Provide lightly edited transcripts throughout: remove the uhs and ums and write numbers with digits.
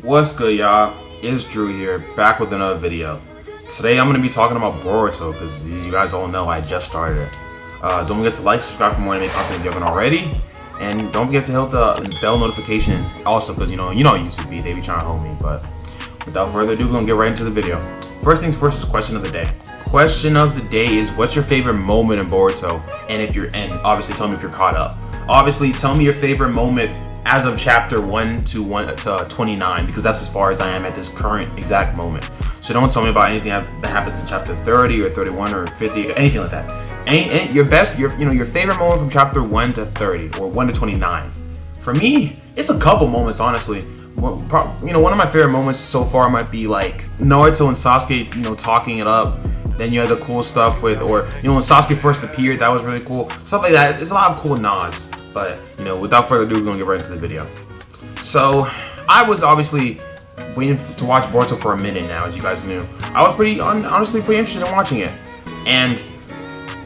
What's good, y'all? It's Drew here, back with another video. Today I'm going to be talking about Boruto, because as you guys all know, I just started it. Don't forget to like, subscribe for more anime content if you haven't already, and don't forget to hit the bell notification also, because you know YouTube be, they be trying to hold me. But without further ado, we're going to get right into the video. First things first is question of the day. Question of the day is, what's your favorite moment in Boruto? And obviously tell me if you're caught up. Obviously, tell me your favorite moment as of chapter 1 to 29, because that's as far as I am at this current exact moment. So don't tell me about anything that happens in chapter 30 or 31 or 50, anything like that. Your favorite moment from chapter 1 to 30 or 1 to 29. For me, it's a couple moments, honestly. One of my favorite moments so far might be like Naruto and Sasuke, talking it up. Then you had the cool stuff with, when Sasuke first appeared, that was really cool. Stuff like that. It's a lot of cool nods. But, without further ado, we're going to get right into the video. So, I was obviously waiting to watch Boruto for a minute now, as you guys knew. I was honestly pretty interested in watching it. And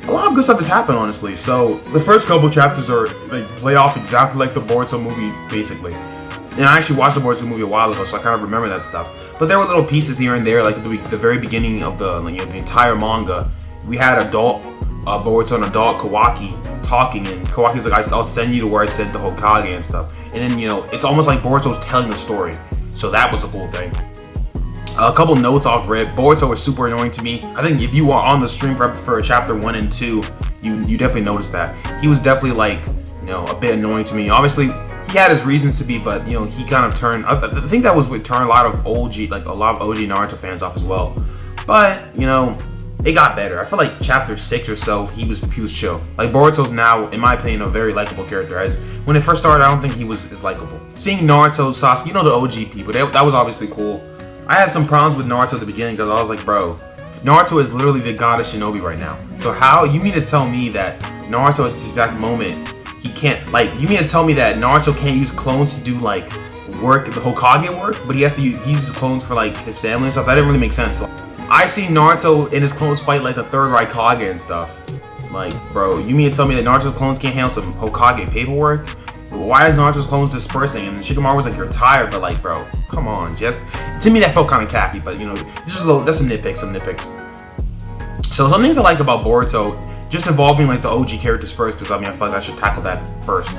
a lot of good stuff has happened, honestly. So, the first couple chapters are, play off exactly like the Boruto movie, basically. And I actually watched the Boruto movie a while ago, so I kind of remember that stuff. But there were little pieces here and there, like at the very beginning of the entire manga. We had adult Boruto and adult Kawaki talking, and Kawaki's like, I'll send you to where I sent the Hokage and stuff. And then, it's almost like Boruto's telling the story. So that was a cool thing. A couple notes off rip. Boruto was super annoying to me. I think if you are on the stream for chapter 1 and 2, you definitely noticed that. He was definitely a bit annoying to me. Obviously, he had his reasons to be, but he kind of turned. I think that was what turned a lot of OG Naruto fans off as well. But it got better. I feel like chapter 6 or so, he was chill. Like Boruto's now, in my opinion, a very likable character. As when it first started, I don't think he was as likable. Seeing Naruto, Sasuke, the OG people, that was obviously cool. I had some problems with Naruto at the beginning because I was like, bro, Naruto is literally the god of shinobi right now. So how you mean to tell me that Naruto at this exact moment, he can't, you mean to tell me that Naruto can't use clones to do work, the Hokage work, but he has to use his clones for his family and stuff? That didn't really make sense. I see Naruto and his clones fight the third Raikage and stuff. Bro, you mean to tell me that Naruto's clones can't handle some Hokage paperwork? Why is Naruto's clones dispersing? And Shikamaru was like, you're tired, but bro, come on. Just to me that felt kind of cappy, but that's some nitpicks. So some things I like about Boruto, just involving the OG characters first, because I feel like I should tackle that first.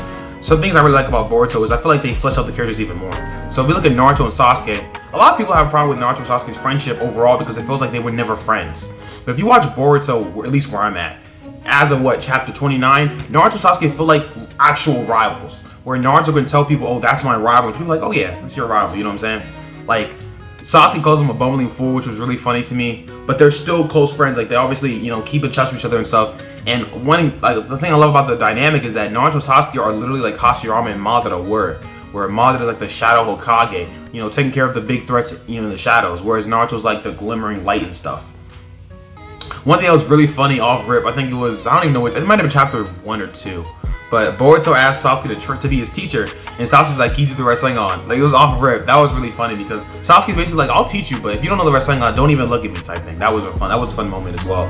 Some things I really like about Boruto is I feel like they flesh out the characters even more. So if we look at Naruto and Sasuke, a lot of people have a problem with Naruto and Sasuke's friendship overall because it feels like they were never friends. But if you watch Boruto, at least where I'm at, as of chapter 29, Naruto and Sasuke feel like actual rivals. Where Naruto can tell people, oh, that's my rival. And people are like, oh yeah, that's your rival, you know what I'm saying? Sasuke calls him a bumbling fool, which was really funny to me. But they're still close friends. They obviously, keep in touch with each other and stuff. And the thing I love about the dynamic is that Naruto and Sasuke are literally like Hashirama and Madara were. Where Madara is the shadow Hokage, taking care of the big threats, in the shadows. Whereas Naruto's the glimmering light and stuff. One thing that was really funny off rip, I think it was, I don't even know it might have been chapter 1 or 2. But Boruto asked Sasuke to be his teacher, and Sasuke's like, he did the Rasengan. It was off rip. That was really funny because Sasuke's basically like, I'll teach you, but if you don't know the Rasengan, don't even look at me type thing. That was a fun moment as well.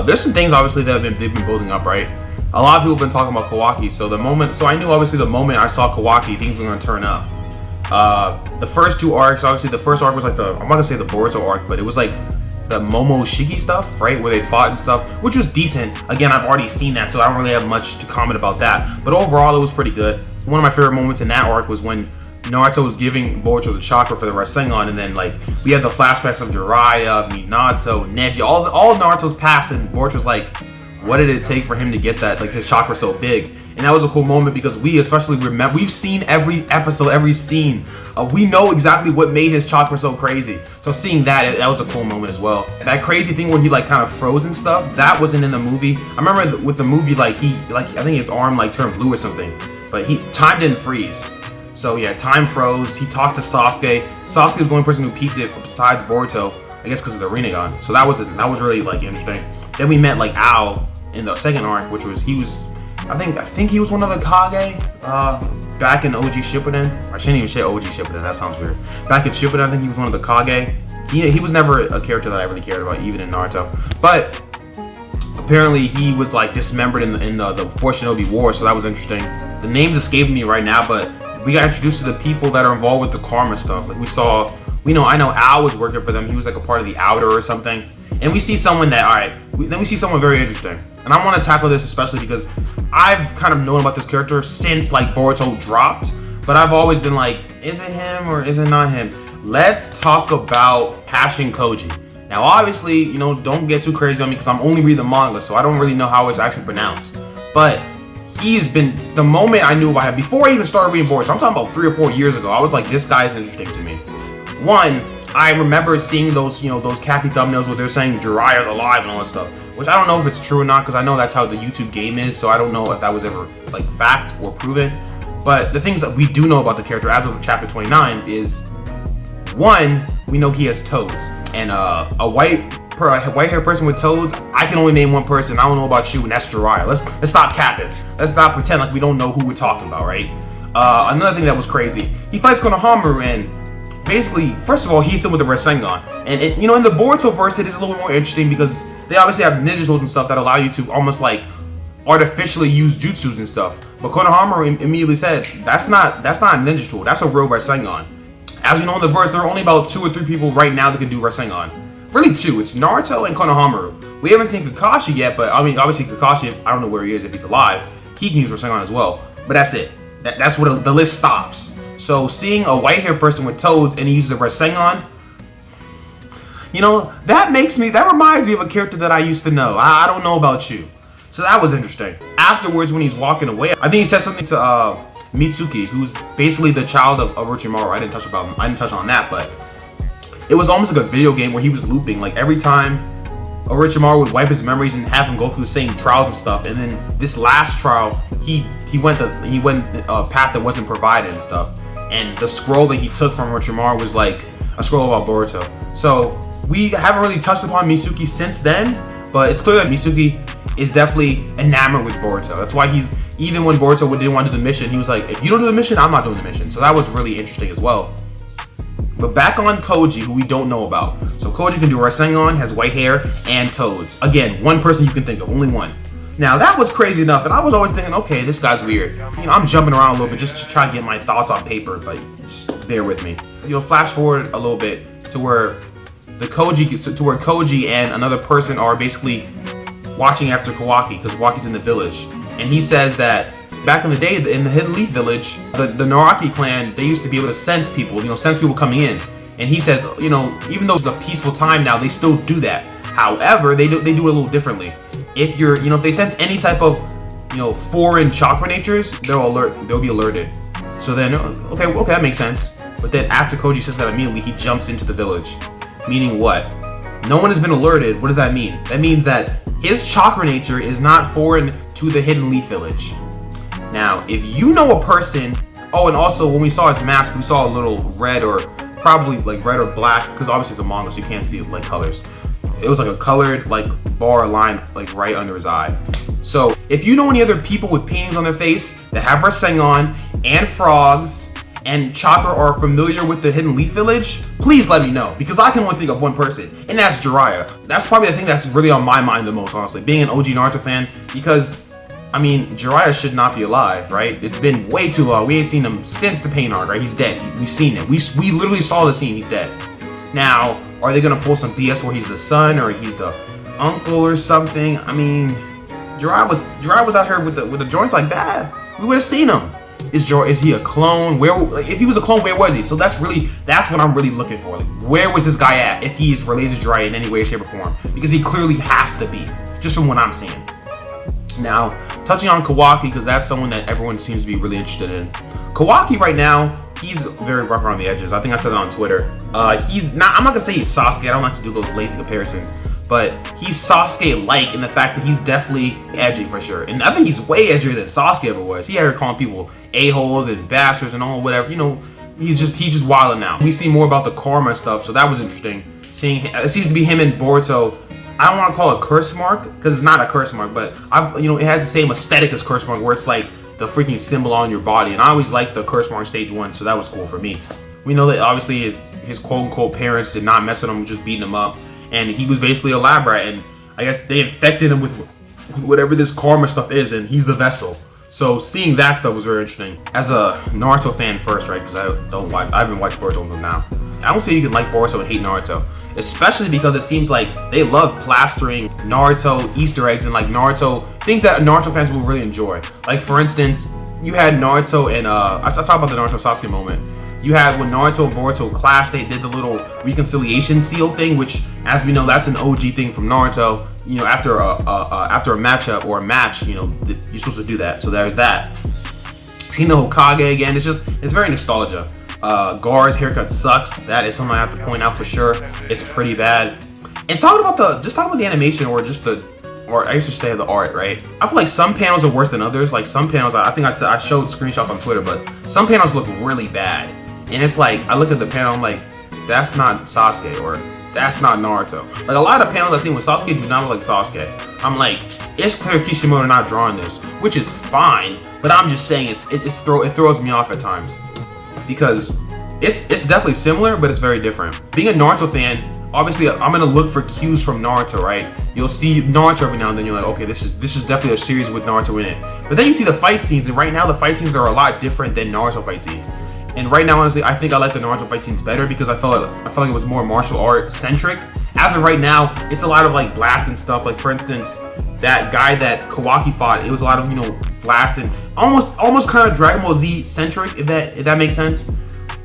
There's some things obviously that they've been building up, right? A lot of people have been talking about Kawaki. So I knew obviously the moment I saw Kawaki, things were gonna turn up. The first two arcs, obviously the first arc was I'm not gonna say the Boruto arc, but it was the Momoshiki stuff, right, where they fought and stuff, which was decent. Again, I've already seen that, so I don't really have much to comment about that. But overall, it was pretty good. One of my favorite moments in that arc was when Naruto was giving Boruto the chakra for the Rasengan, and then we had the flashbacks of Jiraya, Minato, Neji, all Naruto's past, and Boruto was like, what did it take for him to get that, his chakra so big? And that was a cool moment because we especially remember, we've seen every episode, every scene. We know exactly what made his chakra so crazy. So seeing that was a cool moment as well. And that crazy thing where he kind of froze and stuff, that wasn't in the movie. I remember with the movie, I think his arm turned blue or something, but time didn't freeze. So yeah, time froze. He talked to Sasuke. Sasuke was the only person who peeped it besides Boruto, I guess because of the Rinnegan. So that was really interesting. Then we met Ao in the second arc, which was I think he was one of the Kage back in OG Shippuden. I shouldn't even say OG Shippuden, that sounds weird. Back in Shippuden, I think he was one of the Kage. He was never a character that I really cared about, even in Naruto. But apparently he was dismembered in the Four Shinobi War, so that was interesting. The name's escaping me right now, but we got introduced to the people that are involved with the karma stuff. Like I know Al was working for them. He was like a part of the Outer or something. And we see someone that, then we see someone very interesting. And I want to tackle this especially because I've kind of known about this character since like Boruto dropped. But I've always been like, is it him or is it not him? Let's talk about Kashin Koji. Now, obviously, don't get too crazy on me because I'm only reading the manga, so I don't really know how it's actually pronounced. But he's been, the moment I knew about him, before I even started reading Boruto, I'm talking about 3 or 4 years ago, I was like, this guy is interesting to me. One, I remember seeing those, those cappy thumbnails where they're saying Jiraya's alive and all that stuff, which I don't know if it's true or not because I know that's how the YouTube game is, so I don't know if that was ever like fact or proven. But the things that we do know about the character as of chapter 29 is, one, we know he has toads, and a white-haired person with toads, I can only name one person. I don't know about you, and that's Jiraiya. Let's stop capping. Let's not pretend like we don't know who we're talking about, right? Another thing that was crazy, he fights Konohamaru, and basically, first of all, he hits him with the Rasengan. And in the Boruto verse, it is a little bit more interesting because they obviously have ninjitsu and stuff that allow you to almost like artificially use jutsus and stuff. But Konohamaru immediately said, that's not a ninja tool, that's a real Rasengan. As we know in the verse, there are only about 2 or 3 people right now that can do Rasengan. Really 2, it's Naruto and Konohamaru. We haven't seen Kakashi yet, but I mean, obviously Kakashi, I don't know where he is, if he's alive, he can use Rasengan as well. But that's it. That's where the list stops. So seeing a white-haired person with toads and he uses a Rasengan, that reminds me of a character that I used to know. I don't know about you. So that was interesting. Afterwards, when he's walking away, I think he said something to Mitsuki, who's basically the child of Orochimaru. I didn't touch on that, but it was almost like a video game where he was looping. Like every time Orochimaru would wipe his memories and have him go through the same trials and stuff. And then this last trial, he went a path that wasn't provided and stuff. And the scroll that he took from Orochimaru was like a scroll about Boruto. So we haven't really touched upon Mitsuki since then, but it's clear that Mitsuki is definitely enamored with Boruto. That's why even when Boruto didn't want to do the mission, he was like, if you don't do the mission, I'm not doing the mission. So that was really interesting as well. But back on Koji, who we don't know about. So Koji can do Rasengan, has white hair, and toads. Again, one person you can think of, only one. Now that was crazy enough, and I was always thinking, okay, this guy's weird. I'm jumping around a little bit just to try to get my thoughts on paper, but just bear with me. Flash forward a little bit to where Koji and another person are basically watching after Kawaki, because Kawaki's in the village. And he says that back in the day, in the Hidden Leaf village, the Naraki clan, they used to be able to sense people, sense people coming in. And he says, even though it's a peaceful time now, they still do that. However, they do it a little differently. If if they sense any type of, foreign chakra natures, they'll be alerted. So then, okay, that makes sense. But then after Koji says that immediately, he jumps into the village. Meaning what? No one has been alerted. What does that mean? That means that his chakra nature is not foreign to the Hidden Leaf village. Now, if you know a person, and also when we saw his mask, we saw a little red or probably like red or black, because obviously it's the manga, so you can't see like colors. It was like a colored like bar line like right under his eye. So if you know any other people with paintings on their face that have Rasengan and frogs and chakra are familiar with the Hidden Leaf village, please let me know, because I can only think of one person, and that's Jiraiya. That's probably the thing that's really on my mind the most, honestly, being an OG Naruto fan, because Jiraiya should not be alive, right? It's been way too long. We ain't seen him since the pain arc, right? He's dead. We've seen it. We literally saw the scene. He's dead. Now, are they gonna pull some BS where he's the son or he's the uncle or something? Jiraiya was out here with the joints like that. We would have seen him. Is he a clone? If he was a clone, where was he? So that's what I'm really looking for. Like, where was this guy at if he's related to Jiraiya in any way, shape, or form? Because he clearly has to be, just from what I'm seeing. Now, touching on Kawaki, because that's someone that everyone seems to be really interested in. Kawaki right now, he's very rough around the edges. I think I said it on Twitter. I'm not gonna say he's Sasuke. I don't like to do those lazy comparisons. But he's Sasuke-like in the fact that he's definitely edgy for sure. And I think he's way edgier than Sasuke ever was. He had calling people a-holes and bastards and all whatever. He's just wilding now. We see more about the karma stuff, so that was interesting. Seeing it seems to be him and Boruto. I don't want to call it a curse mark because it's not a curse mark, but it has the same aesthetic as curse mark, where it's like the freaking symbol on your body. And I always liked the curse mark stage 1, so that was cool for me. We know that obviously his quote unquote parents did not mess with him, just beating him up. And he was basically a lab rat, and I guess they infected him with whatever this karma stuff is, and he's the vessel. So seeing that stuff was very interesting. As a Naruto fan first, right? Because I haven't watched Boruto until now. I don't say you can like Boruto and hate Naruto, especially because it seems like they love plastering Naruto Easter eggs and like Naruto things that Naruto fans will really enjoy. Like for instance, you had Naruto and I talk about the Naruto Sasuke moment. You had when Naruto and Boruto clashed, they did the little reconciliation seal thing, which, as we know, that's an OG thing from Naruto. You know, after a matchup or a match, you know, you're supposed to do that. So there's that. Seeing the Hokage again, it's very nostalgia. Gar's haircut sucks. That is something I have to point out for sure. It's pretty bad. And talking about the animation or or I guess I should say the art, right? I feel like some panels are worse than others. Like some panels, I think I showed screenshots on Twitter, but some panels look really bad. And it's like, I look at the panel, I'm like, that's not Sasuke, or that's not Naruto. Like a lot of panels I've seen with Sasuke do not look like Sasuke. I'm like, it's clear Kishimoto not drawing this, which is fine, but I'm just saying it throws me off at times. Because it's definitely similar, but it's very different. Being a Naruto fan, obviously I'm gonna look for cues from Naruto, right? You'll see Naruto every now and then, you're like, okay, this is definitely a series with Naruto in it. But then you see the fight scenes, and right now the fight scenes are a lot different than Naruto fight scenes. And right now, honestly, I think I like the Naruto fight scenes better because I felt like it was more martial art centric. As of right now, it's a lot of like blast and stuff. Like for instance, that guy that Kawaki fought, it was a lot of, you know, blast and almost kind of Dragon Ball Z centric, if that makes sense.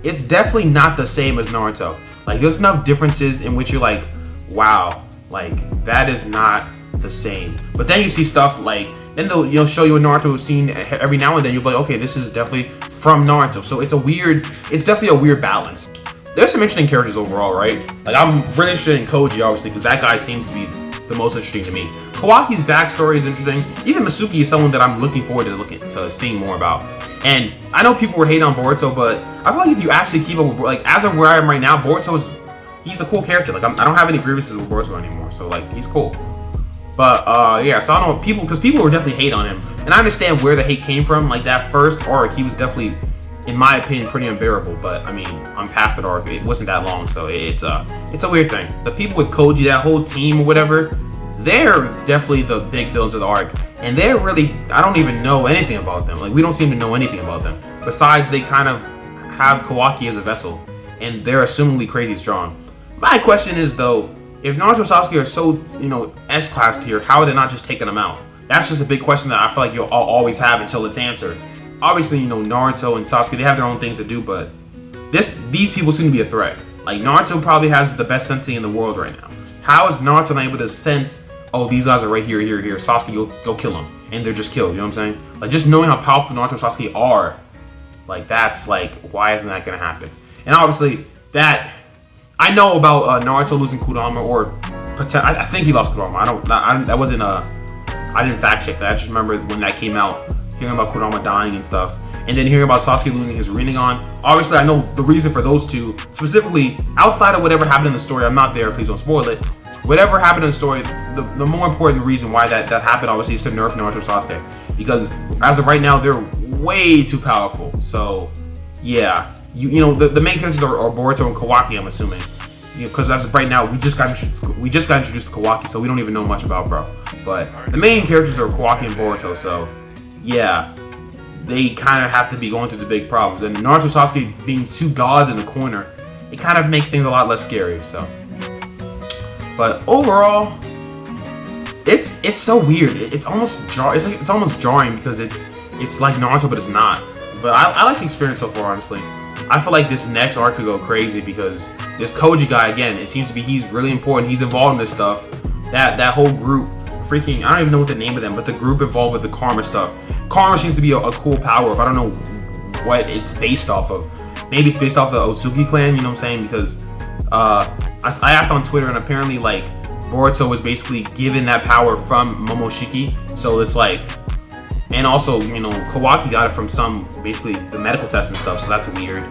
It's definitely not the same as Naruto. Like there's enough differences in which you're like, wow, like that is not the same. But then you see stuff like, then they'll show you a Naruto scene every now and then. You'll be like, okay, this is definitely from Naruto. So it's definitely a weird balance. There's some interesting characters overall, right? Like I'm really interested in Koji, obviously, because that guy seems to be the most interesting to me. Kawaki's backstory is interesting. Even Mitsuki is someone that I'm looking forward to seeing more about. And I know people were hating on Boruto, but I feel like if you actually keep up with, like, as of where I am right now, he's a cool character. Like I don't have any grievances with Boruto anymore, so like he's cool. But yeah, so I don't know, people were definitely hate on him, and I understand where the hate came from. Like that first arc, he was definitely, in my opinion, pretty unbearable. But I mean, I'm past that arc. It wasn't that long, so it's a weird thing. The people with Koji, that whole team or whatever, they're definitely the big villains of the arc, and they're really, I don't even know anything about them. Like we don't seem to know anything about them. Besides, they kind of have Kawaki as a vessel, and they're assumingly crazy strong. My question is though, if Naruto and Sasuke are so, you know, S-class tier, how are they not just taking them out? That's just a big question that I feel like you'll always have until it's answered. Obviously, you know, Naruto and Sasuke, they have their own things to do, but these people seem to be a threat. Like Naruto probably has the best sensei in the world right now. How is Naruto not able to sense, oh, these guys are right here, Sasuke, go kill them, and they're just killed, you know what I'm saying? Like just knowing how powerful Naruto and Sasuke are, like that's like, why isn't that gonna happen? And obviously that, I know about Naruto losing Kurama, or I think he lost Kurama. I didn't fact check that. I just remember when that came out, hearing about Kurama dying and stuff, and then hearing about Sasuke losing his Rinnegan. Obviously, I know the reason for those two, specifically outside of whatever happened in the story. I'm not there. Please don't spoil it. Whatever happened in the story, the more important reason why that happened, obviously, is to nerf Naruto and Sasuke, because as of right now, they're way too powerful. So, yeah. You know the main characters are Boruto and Kawaki, I'm assuming, because as of right now we just got introduced to Kawaki, so we don't even know much about bro. But the main characters are Kawaki and Boruto, so yeah, they kind of have to be going through the big problems. And Naruto and Sasuke being two gods in the corner, it kind of makes things a lot less scary. So, but overall, it's so weird. It's almost jarring because it's like Naruto, but it's not. But I like the experience so far, honestly. I feel like this next arc could go crazy because this Koji guy, again, it seems to be he's really important. He's involved in this stuff. That whole group, freaking, I don't even know what the name of them, but the group involved with the Karma stuff. Karma seems to be a cool power, but I don't know what it's based off of. Maybe it's based off the Otsutsuki clan, you know what I'm saying? Because I asked on Twitter, and apparently like Boruto was basically given that power from Momoshiki. So it's like, and also, you know, Kawaki got it from basically the medical test and stuff, so that's weird.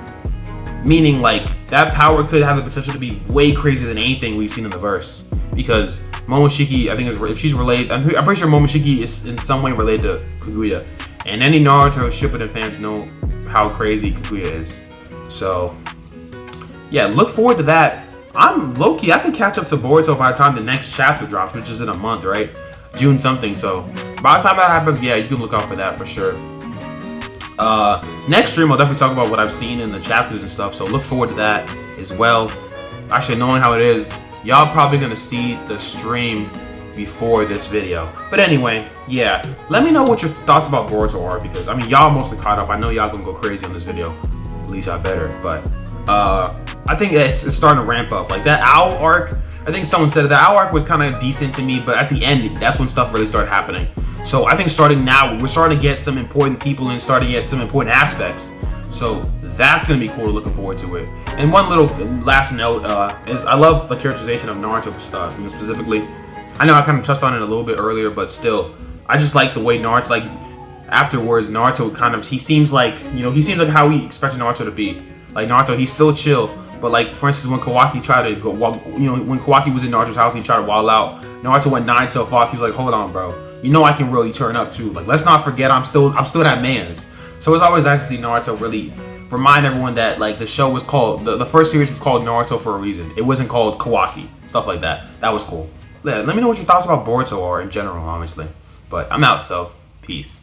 Meaning, like, that power could have the potential to be way crazier than anything we've seen in the verse. Because Momoshiki, I think, if she's related, I'm pretty sure Momoshiki is in some way related to Kaguya. And any Naruto Shippuden fans know how crazy Kaguya is. So, yeah, look forward to that. I'm low-key, I could catch up to Boruto by the time the next chapter drops, which is in a month, right? June something. So by the time that happens, yeah, you can look out for that for sure. Next stream, I'll definitely talk about what I've seen in the chapters and stuff. So look forward to that as well. Actually, knowing how it is, y'all probably gonna see the stream before this video. But anyway, yeah, let me know what your thoughts about Boruto are, because I mean, y'all mostly caught up. I know y'all gonna go crazy on this video. At least I better. But I think it's starting to ramp up. Like that owl arc, I think someone said it, the owl arc was kind of decent to me, but at the end, that's when stuff really started happening. So I think starting now, we're starting to get some important people and starting to get some important aspects. So that's gonna be cool. Looking forward to it. And one little last note is I love the characterization of Naruto, specifically. I know I kind of touched on it a little bit earlier, but still, I just like the way Naruto, like afterwards, Naruto kind of, he seems like how we expected Naruto to be. Like Naruto, he's still chill, but like for instance, when Kawaki tried to go, when Kawaki was in Naruto's house and he tried to wall out, Naruto went 9 till 5. He was like, hold on, bro, you know I can really turn up too. Like let's not forget, I'm still that man's. So it's always nice to see Naruto really remind everyone that like the show was called, the first series was called Naruto for a reason. It wasn't called Kawaki, stuff like that. That was cool. Let me know what your thoughts about Boruto are in general, honestly. But I'm out, so peace.